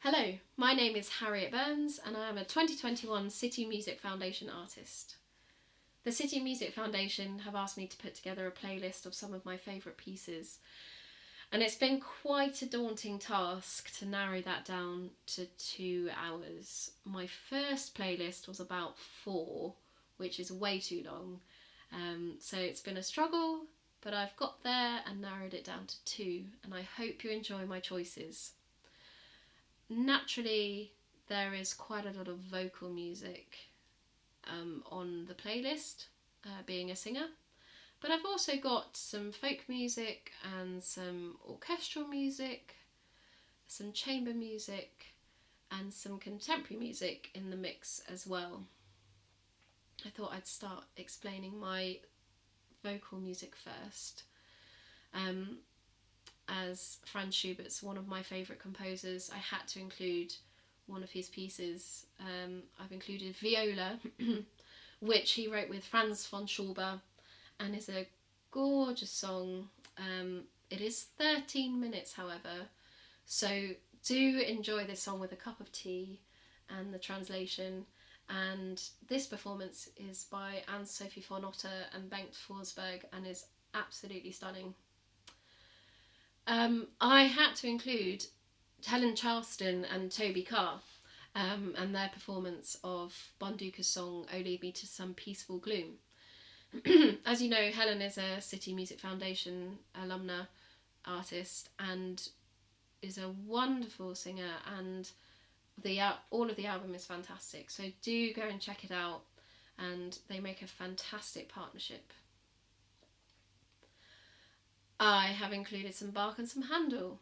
Hello, my name is Harriet Burns and I am a 2021 City Music Foundation artist. The City Music Foundation have asked me to put together a playlist of some of my favourite pieces, and it's been quite a daunting task to narrow that down to 2 hours. My first playlist was about 4, which is way too long, so it's been a struggle, but I've got there and narrowed it down to 2, and I hope you enjoy my choices. Naturally, there is quite a lot of vocal music on the playlist, being a singer, but I've also got some folk music and some orchestral music, some chamber music and some contemporary music in the mix as well. I thought I'd start explaining my vocal music first. As Franz Schubert's one of my favourite composers, I had to include one of his pieces. I've included Viola, which he wrote with Franz von Schubert, and is a gorgeous song. It is 13 minutes, however, so do enjoy this song with a cup of tea and the translation. And this performance is by Anne-Sophie von Otter and Bengt Forsberg and is absolutely stunning. I had to include Helen Charleston and Toby Carr and their performance of Bonduca's song "O Lead Me to Some Peaceful Gloom." As you know, Helen is a City Music Foundation alumna artist and is a wonderful singer, and all of the album is fantastic, so do go and check it out, and they make a fantastic partnership. I have included some Bach and some Handel.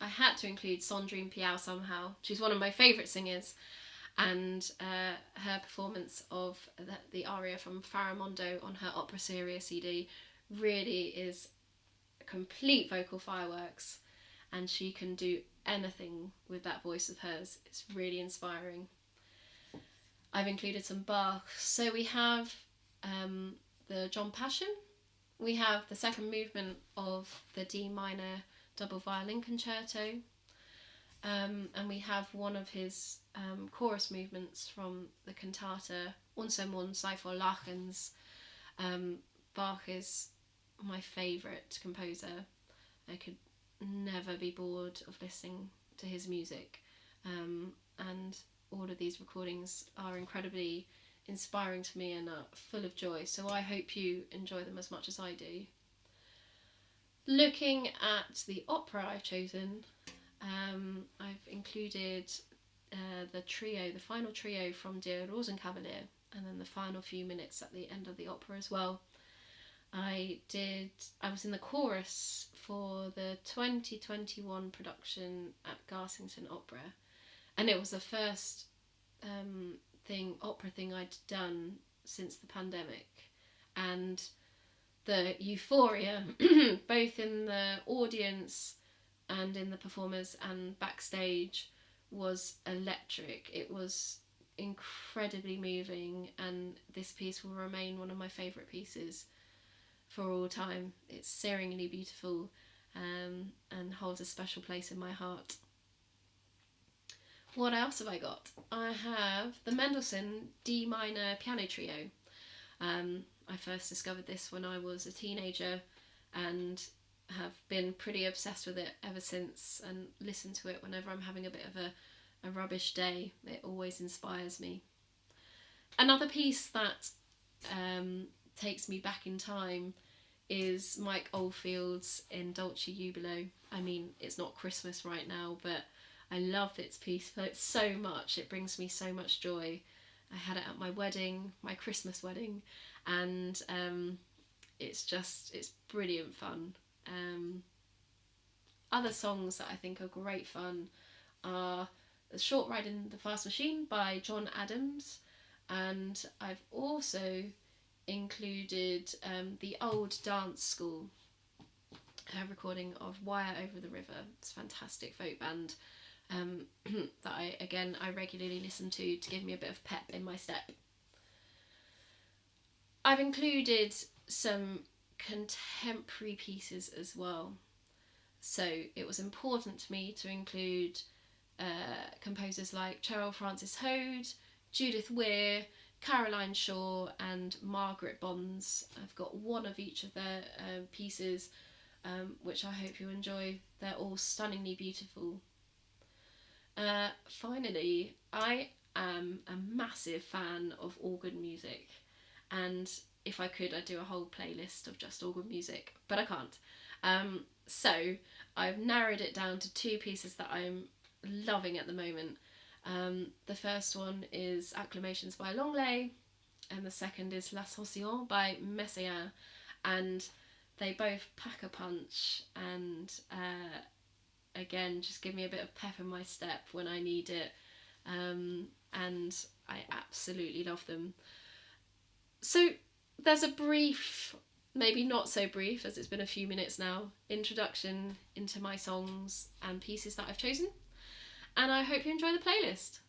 I had to include Sandrine Piau somehow. She's one of my favourite singers, and her performance of the aria from Faramondo on her opera seria CD really is complete vocal fireworks, and she can do anything with that voice of hers. It's really inspiring. I've included some Bach. So we have the John Passion. We have the second movement of the D minor double violin concerto, and we have one of his chorus movements from the cantata Unser Mund sei voll Lachens. Bach is my favourite composer. I could never be bored of listening to his music, and all of these recordings are incredibly inspiring to me and are full of joy, so I hope you enjoy them as much as I do. Looking at the opera I've chosen, I've included the final trio from Der Rosenkavalier, and then the final few minutes at the end of the opera as well. I was in the chorus for the 2021 production at Garsington Opera, and it was the first opera thing I'd done since the pandemic, and the euphoria both in the audience and in the performers and backstage was electric. It was incredibly moving, and this piece will remain one of my favourite pieces for all time. It's searingly beautiful and holds a special place in my heart. What else have I got? I have the Mendelssohn D minor piano trio. I first discovered this when I was a teenager and have been pretty obsessed with it ever since, and listen to it whenever I'm having a bit of a rubbish day. It always inspires me. Another piece that takes me back in time is Mike Oldfield's In Dulce Jubilo. I mean, it's not Christmas right now, but I love this piece so much. It brings me so much joy. I had it at my wedding, my Christmas wedding, and it's brilliant fun. Other songs that I think are great fun are The Short Ride in the Fast Machine by John Adams, and I've also included the Old Dance School, a recording of Wire Over the River. It's a fantastic folk band that I regularly listen to give me a bit of pep in my step. I've included some contemporary pieces as well. So it was important to me to include composers like Cheryl Frances Hode, Judith Weir, Caroline Shaw and Margaret Bonds. I've got one of each of their pieces, which I hope you enjoy. They're all stunningly beautiful. Finally, I am a massive fan of organ music, and if I could, I'd do a whole playlist of just organ music, but I can't. So I've narrowed it down to 2 pieces that I'm loving at the moment. The first one is Acclamations by Longley, and the second is L'Ascension by Messiaen, and they both pack a punch and again just give me a bit of pep in my step when I need it, and I absolutely love them. So there's a brief, maybe not so brief as it's been a few minutes now, introduction into my songs and pieces that I've chosen, and I hope you enjoy the playlist.